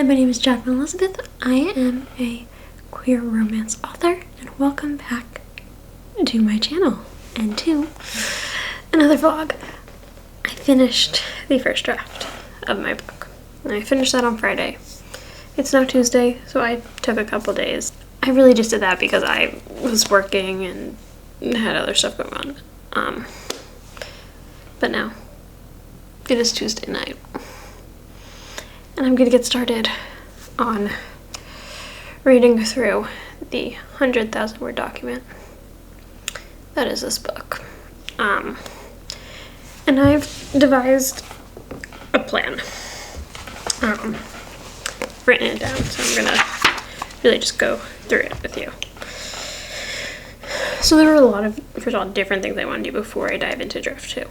Hi, my name is Jacqueline Elizabeth. I am a queer romance author, and welcome back to my channel and to another vlog. I finished the first draft of my book, and I finished that on Friday. It's now Tuesday, so I took a couple days. I really just did that because I was working and had other stuff going on. But now it is Tuesday night, and I'm gonna get started on reading through the 100,000 word document that is this book. And I've devised a plan. Written it down, so I'm gonna really just go through it with you. So there are a lot of, first of all, different things I want to do before I dive into draft 2.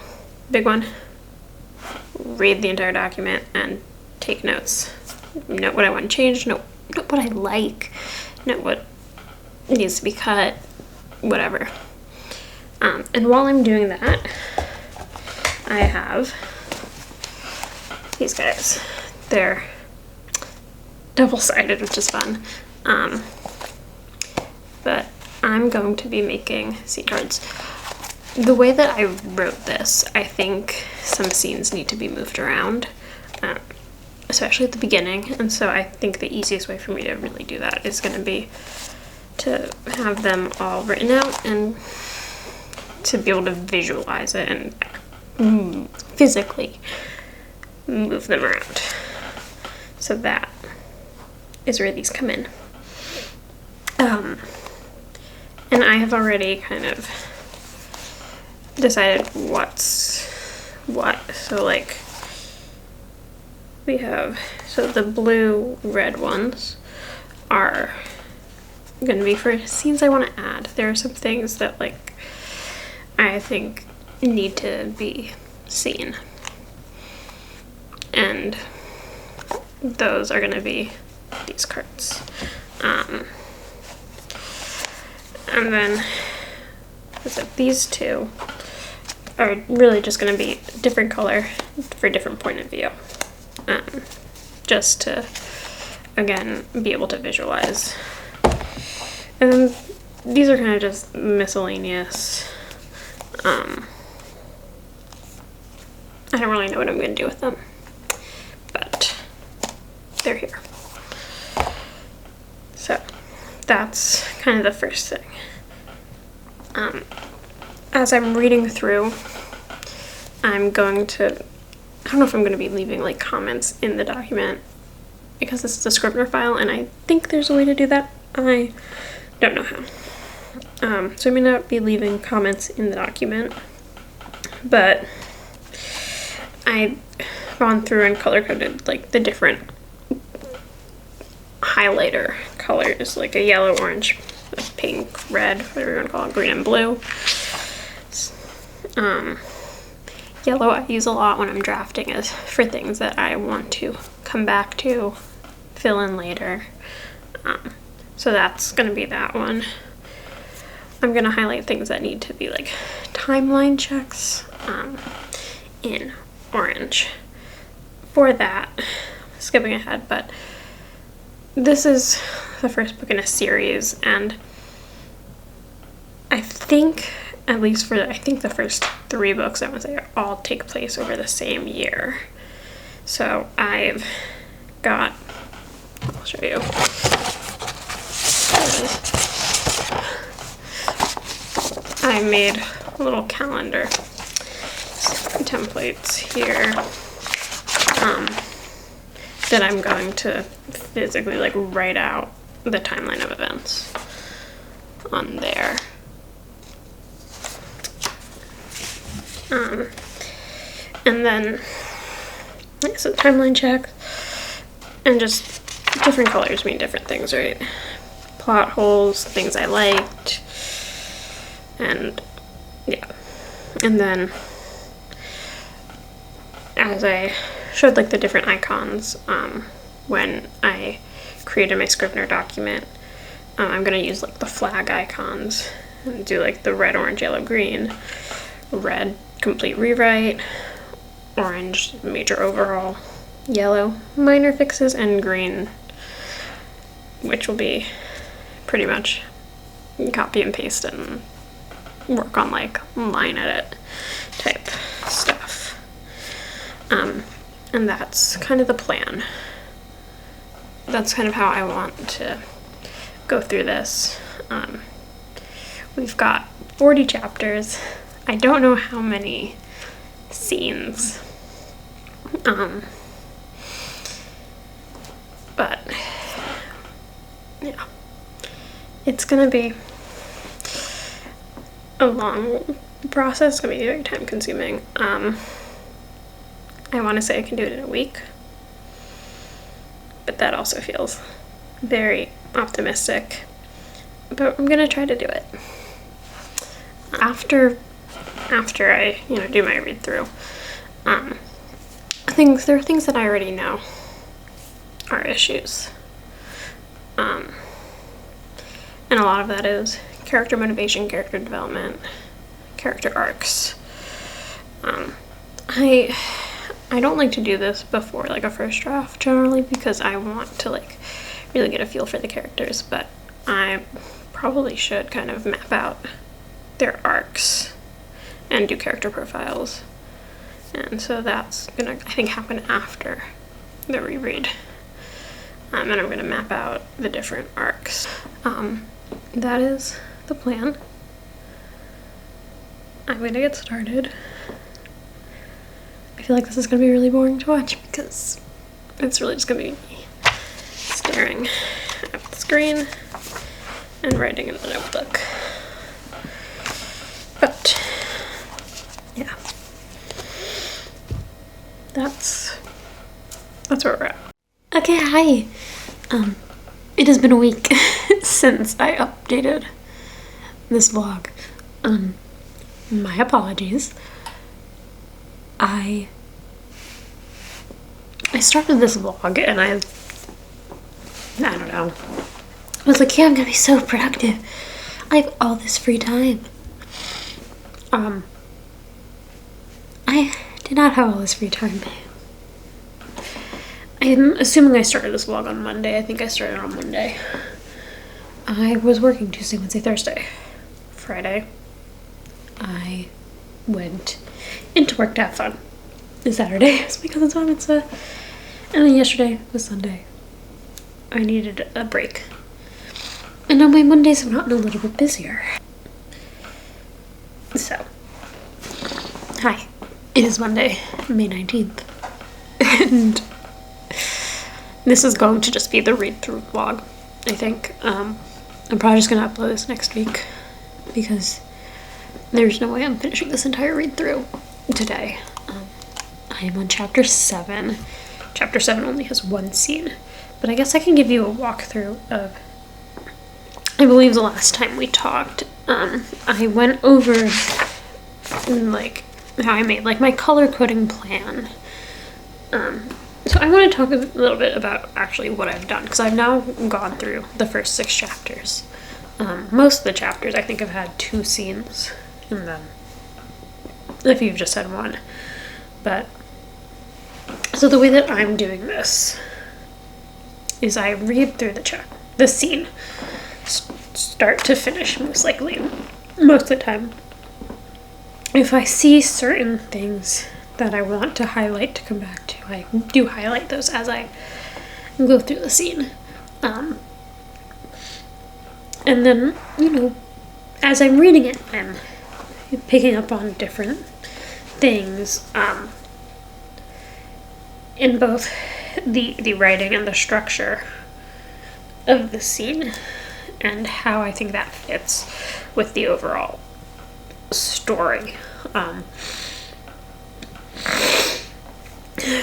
Big one, read the entire document and take notes. Note what I want to change, note what I like, note what needs to be cut, whatever. And while I'm doing that, I have these guys. They're double-sided, which is fun. But I'm going to be making scene cards. The way that I wrote this, I think some scenes need to be moved around, especially at the beginning, and so I think the easiest way for me to really do that is going to be to have them all written out and to be able to visualize it and physically move them around. So that is where these come in. And I have already kind of decided what's what. So like we have, so the blue red ones are gonna be for scenes I want to add. There are some things that like I think need to be seen, and those are gonna be these cards. And then so these two are really just going to be different color for different point of view, just to again be able to visualize. And then these are kind of just miscellaneous. I don't really know what I'm going to do with them, but they're here. So that's kind of the first thing. As I'm reading through, I'm going to, I don't know if I'm going to be leaving like comments in the document because this is a Scrivener file, and I think there's a way to do that. I don't know how. So I may not be leaving comments in the document, but I've gone through and color coded like the different highlighter colors, like a yellow, orange, pink, red, whatever you want to call it, green and blue. Yellow I use a lot when I'm drafting as for things that I want to come back to, fill in later. So that's going to be that one. I'm going to highlight things that need to be like timeline checks in orange. For that, skipping ahead, but this is the first book in a series, and I think, at least for I think the first 3 books, I want to say, all take place over the same year. So I've got, I'll show you. I made a little calendar templates here that I'm going to physically like write out the timeline of events on there. And then so timeline check, and just different colors mean different things, right? Plot holes, things I liked, and yeah. And then as I showed like the different icons when I created my Scrivener document, I'm gonna use like the flag icons and do like the red, orange, yellow, green. Red, complete rewrite. Orange, major overhaul. yellow minor fixes, and green, which will be pretty much copy and paste and work on like line edit type stuff. And that's kind of the plan. That's kind of how I want to go through this. We've got 40 chapters. I don't know how many scenes. But yeah, it's gonna be a long process. It's gonna be very time consuming. I want to say I can do it in a week, but that also feels very optimistic. But I'm gonna try to do it. After I, do my read through, there are things that I already know are issues. And a lot of that is character motivation, character development, character arcs. I don't like to do this before like a first draft generally, because I want to like really get a feel for the characters, but I probably should kind of map out their arcs and do character profiles. And so that's gonna, I think, happen after the reread. And I'm gonna map out the different arcs. That is the plan. I'm gonna get started. I feel like this is gonna be really boring to watch because it's really just gonna be me staring at the screen and writing in the notebook. But yeah, that's where we're at. Okay, hi. It has been a week since I updated this vlog. My apologies. I started this vlog and I don't know. I was like, yeah, I'm gonna be so productive. I have all this free time. I did not have all this free time. I'm assuming I started this vlog on Monday. I think I started on Monday. I was working Tuesday, Wednesday, Thursday. Friday, I went into work to have fun. And Saturday is because it's on mitzvah. And then yesterday was Sunday. I needed a break. And on my Mondays I've gotten a little bit busier. So, hi. It is Monday, May 19th. And this is going to just be the read-through vlog, I think. I'm probably just going to upload this next week because there's no way I'm finishing this entire read-through today. I am on chapter 7. Chapter 7 only has one scene, but I guess I can give you a walkthrough of, I believe the last time we talked, I went over like how I made like my color coding plan. So I want to talk a little bit about actually what I've done, because I've now gone through the first 6 chapters. Most of the chapters I think have had 2 scenes in them, if you've just had 1. But so the way that I'm doing this is I read through the scene, start to finish, most likely, most of the time. If I see certain things that I want to highlight to come back to, I do highlight those as I go through the scene. And then, as I'm reading it, I'm picking up on different things in both the writing and the structure of the scene, and how I think that fits with the overall story.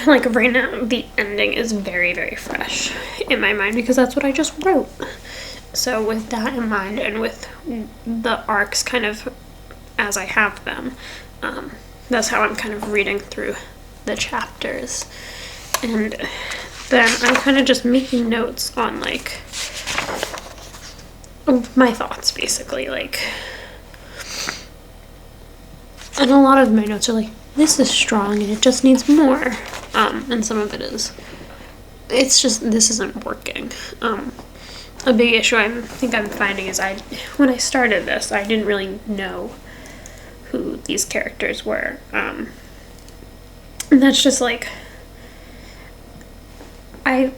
Like right now, the ending is very, very fresh in my mind because that's what I just wrote. So with that in mind, and with the arcs kind of as I have them, that's how I'm kind of reading through the chapters. And then I'm kind of just making notes on like my thoughts, basically, like, and a lot of my notes are like this is strong and it just needs more. And some of it is, it's just, this isn't working. A big issue I think I'm finding is when I started this, I didn't really know who these characters were. And that's just like, I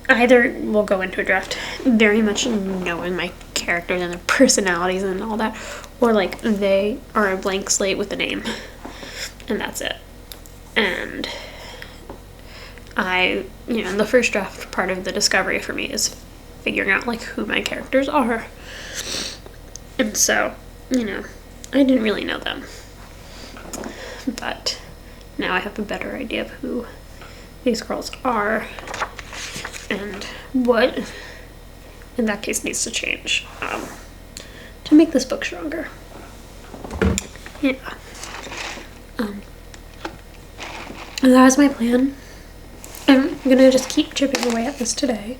either will go into a draft very much knowing my characters and their personalities and all that, or like they are a blank slate with a name, and that's it. And the first draft part of the discovery for me is figuring out like who my characters are. And so, I didn't really know them. But now I have a better idea of who these girls are and what, in that case, needs to change to make this book stronger. Yeah. And that was my plan. I'm gonna just keep chipping away at this today.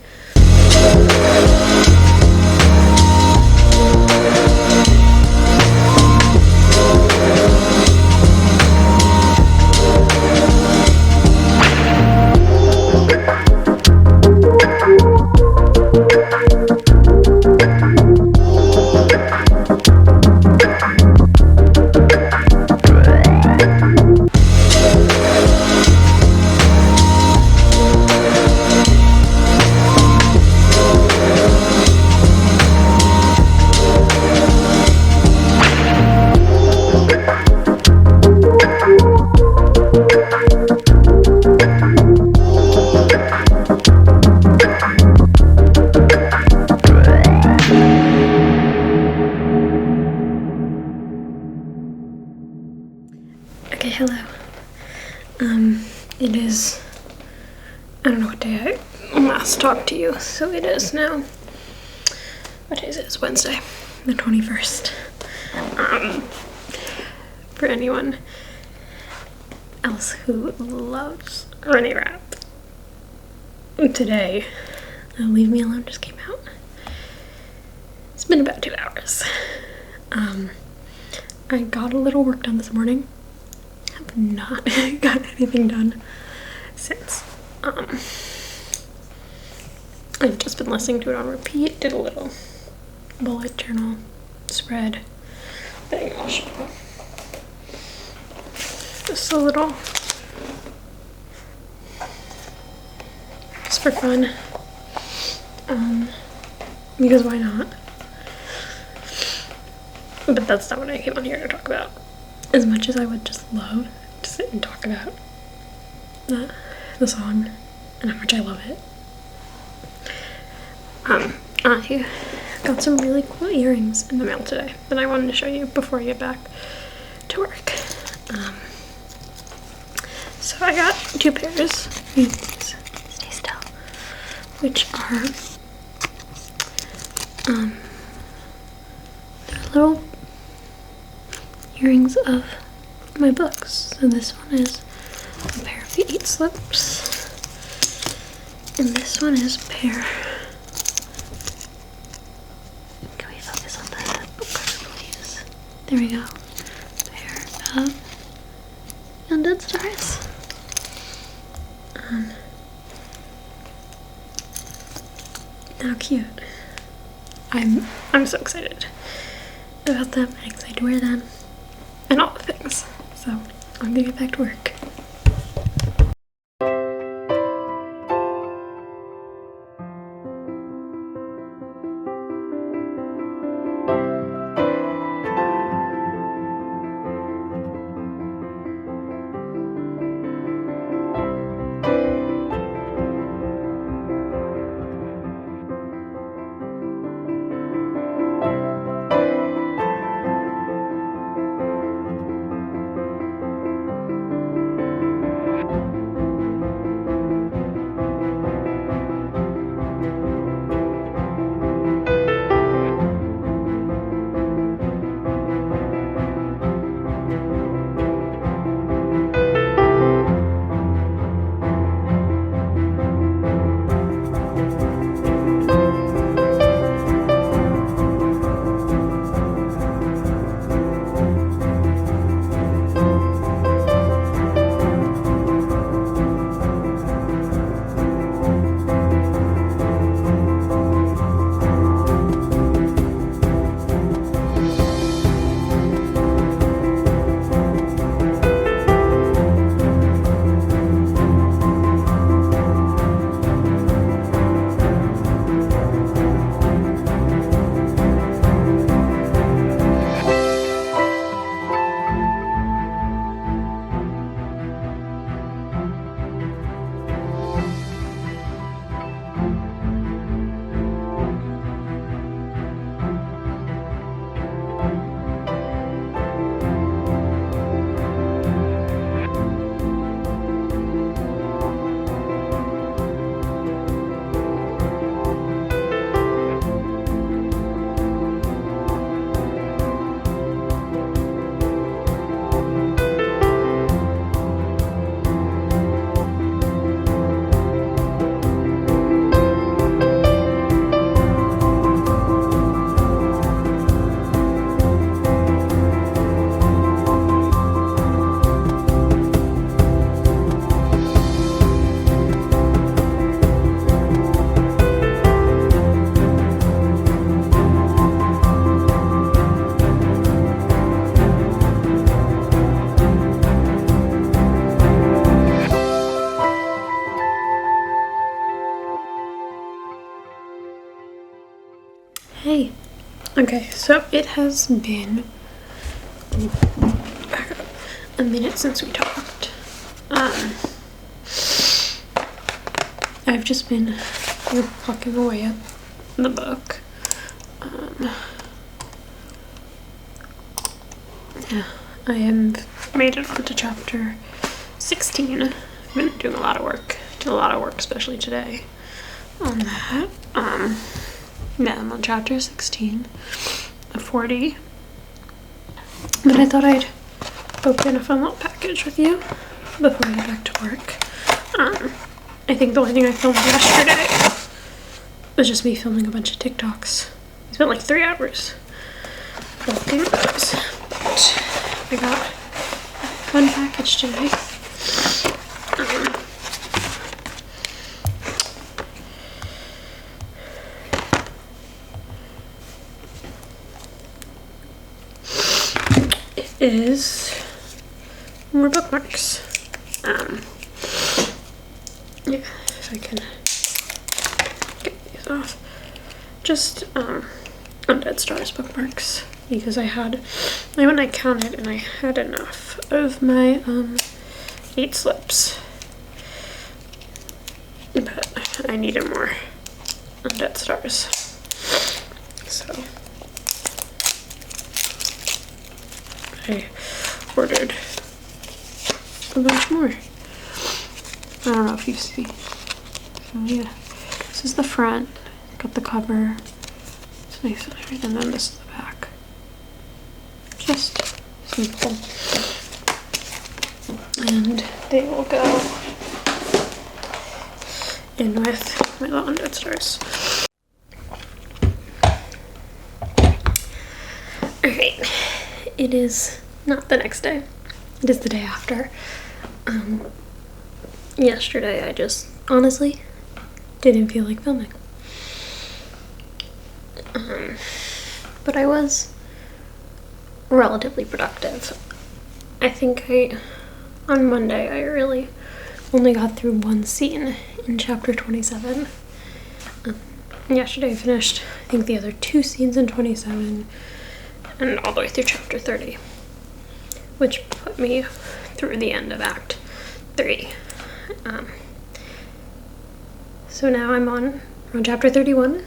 Okay, hello. It is, I don't know what day I last talked to you, so it is now, what day is it? It's Wednesday, the 21st. For anyone else who loves Renee Rapp, today, Leave Me Alone just came out. It's been about 2 hours. I got a little work done this morning. Have not got anything done since. I've just been listening to it on repeat. Did a little bullet journal spread thing. I'll show you. Just a little, just for fun. Because why not? But that's not what I came on here to talk about. As much as I would just love to sit and talk about the song and how much I love it. I got some really cool earrings in the mail today that I wanted to show you before I get back to work. So I got 2 pairs. These, stay still. Which are they're little earrings of my books. So this one is a pair of the 8 slips, and this one is a pair. Can we focus on the book cover, please? There we go. A pair of Young Dead Stars. How cute. I'm so excited about them. I'm excited to wear them and all the things. So I'm gonna get back to work. Okay, so it has been back up a minute since we talked. I've just been plucking away at the book. Yeah, I have made it on to chapter 16. I've been doing a lot of work. Did a lot of work, especially today, on that. Yeah, I'm on chapter 16 of 40. But I thought I'd open a fun little package with you before I get back to work. I think the only thing I filmed yesterday was just me filming a bunch of TikToks. I spent like 3 hours filming those. But I got a fun package today. It is more bookmarks. Yeah, if I can get these off. Just Undead Stars bookmarks, because I went and I counted and I had enough of my 8 slips, but I needed more Undead Stars, so I ordered a bunch more. I don't know if you see. So yeah, this is the front. Got the cover. It's nice and then this is the back. Just simple. And they will go in with my little Undead Stars. Alright, it is not the next day. It is the day after. Yesterday I just honestly didn't feel like filming. But I was relatively productive. I think on Monday I really only got through one scene in chapter 27. Yesterday I finished, I think, the other 2 scenes in 27 and all the way through chapter 30, which put me through the end of Act 3. So now I'm on chapter 31.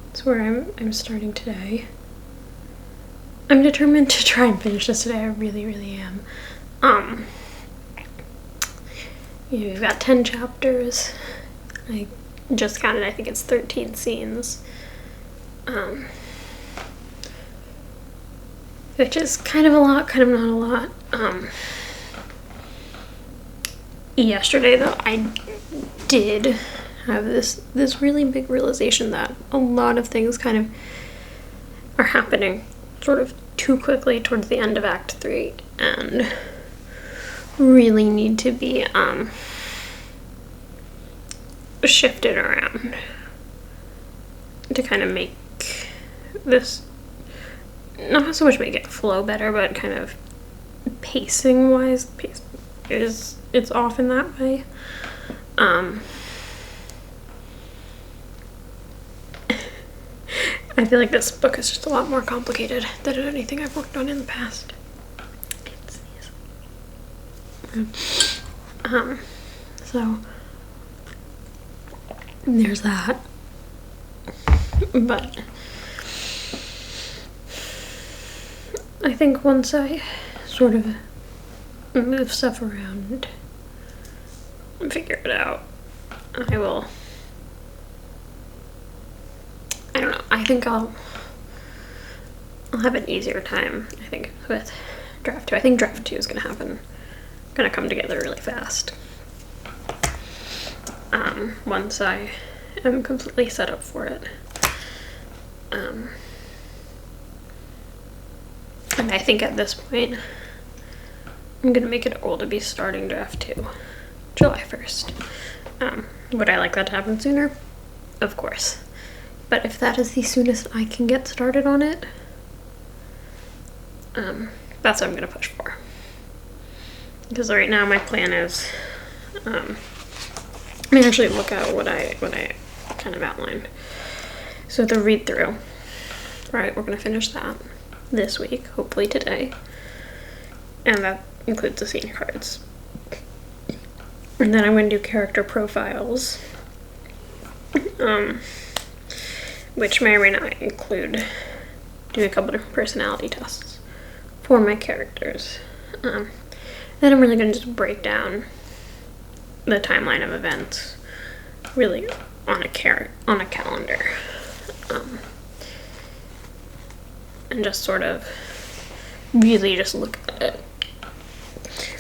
That's where I'm starting today. I'm determined to try and finish this today. I really, really am. We've got 10 chapters. I just counted, I think it's 13 scenes. Which is kind of a lot, kind of not a lot. Yesterday though, I did have this really big realization that a lot of things kind of are happening sort of too quickly towards the end of Act 3 and really need to be shifted around to kind of make this, not so much make it flow better, but kind of pacing wise, it's often that way. I feel like this book is just a lot more complicated than anything I've worked on in the past. So there's that. But I think once I sort of move stuff around and figure it out, I will, I don't know, I think I'll have an easier time, I think, with draft 2. I think draft 2 is gonna come together really fast. Once I am completely set up for it. And I think at this point, I'm gonna make it a goal to be starting draft 2 July 1st. Would I like that to happen sooner? Of course. But if that is the soonest I can get started on it, that's what I'm gonna push for. Because right now my plan is, let me actually look at what I kind of outlined. So the read through, right? We're gonna finish that this week, hopefully today. And that includes the scene cards. And then I'm gonna do character profiles, which may or may not include doing a couple different personality tests for my characters. Then I'm really gonna just break down the timeline of events, really on a calendar, and just sort of really just look at it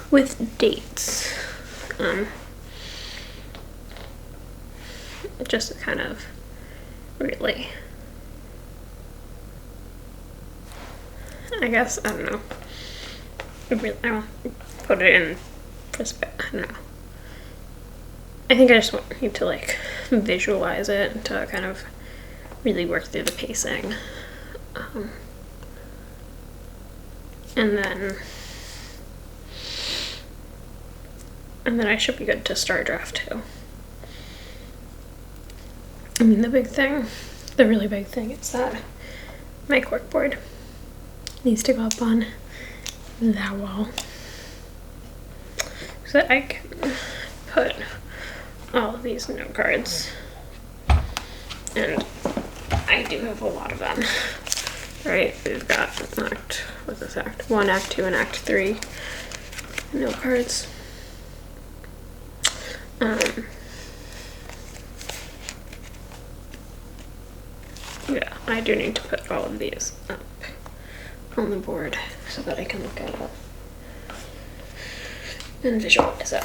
with dates, just to kind of really, I guess, I don't know, I won't put it in perspective, I don't know. I think I just want you to like visualize it, to kind of really work through the pacing. And then I should be good to start draft 2. I mean, the really big thing is that my corkboard needs to go up on that wall so that I can put all of these note cards, and I do have a lot of them, right? We've got what's this, Act 1, Act 2, and Act 3 note cards. Yeah, I do need to put all of these up on the board so that I can look at it and visualize it.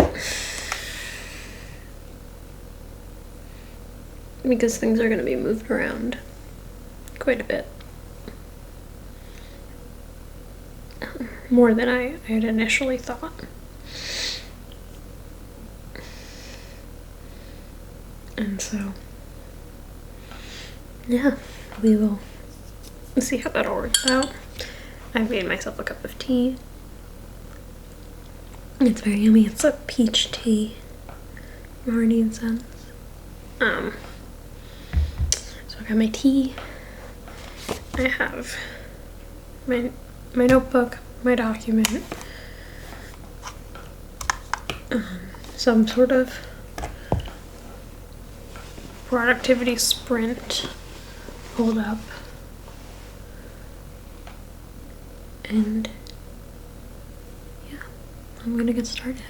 Because things are going to be moved around quite a bit. More than I had initially thought. And so, yeah, we will see how that all works out. I've made myself a cup of tea. It's very yummy. It's a peach tea from Hardy and Sons. So I got my tea. I have my notebook, my document, some sort of productivity sprint pulled up, and yeah, I'm gonna get started.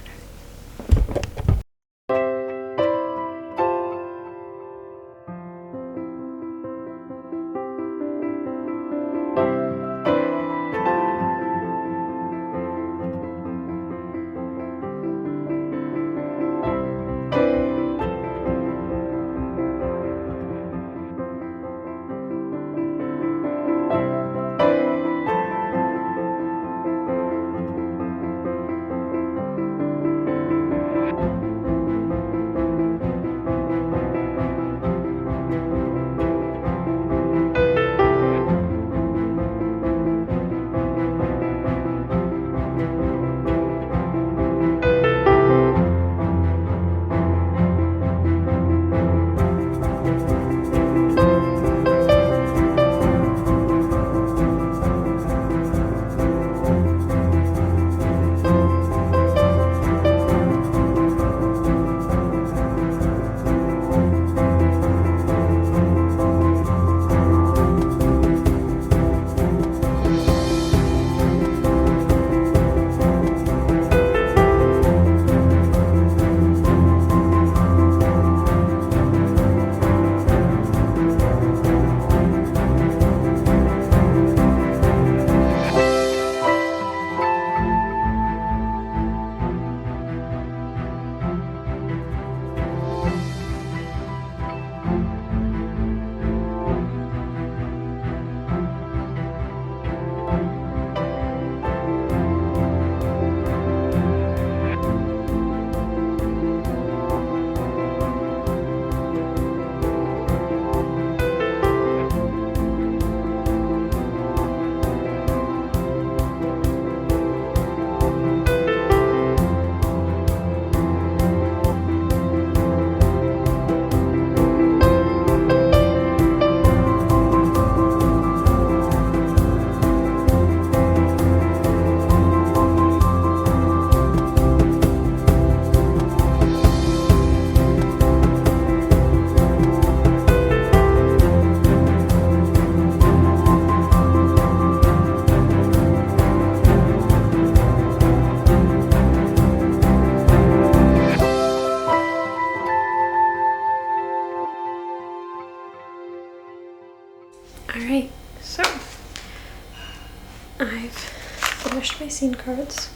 finished my scene cards,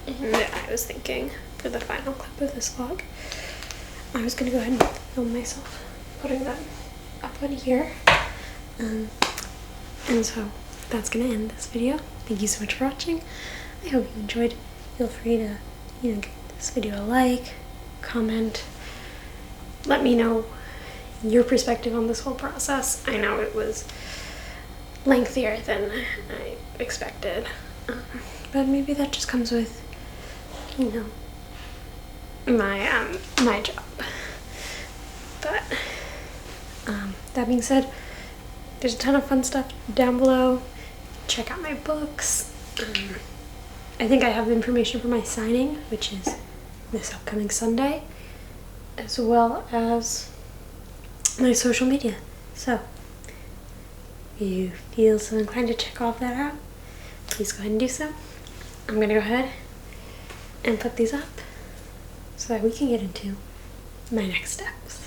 and I was thinking for the final clip of this vlog, I was gonna go ahead and film myself putting them up on here. And so that's gonna end this video. Thank you so much for watching. I hope you enjoyed. Feel free to, give this video a like, comment, let me know your perspective on this whole process. I know it was lengthier than I expected, but maybe that just comes with, my job. But that being said, there's a ton of fun stuff down below. Check out my books. I think I have information for my signing, which is this upcoming Sunday, as well as my social media. So if you feel so inclined to check all of that out, please go ahead and do so. I'm gonna go ahead and put these up so that we can get into my next steps.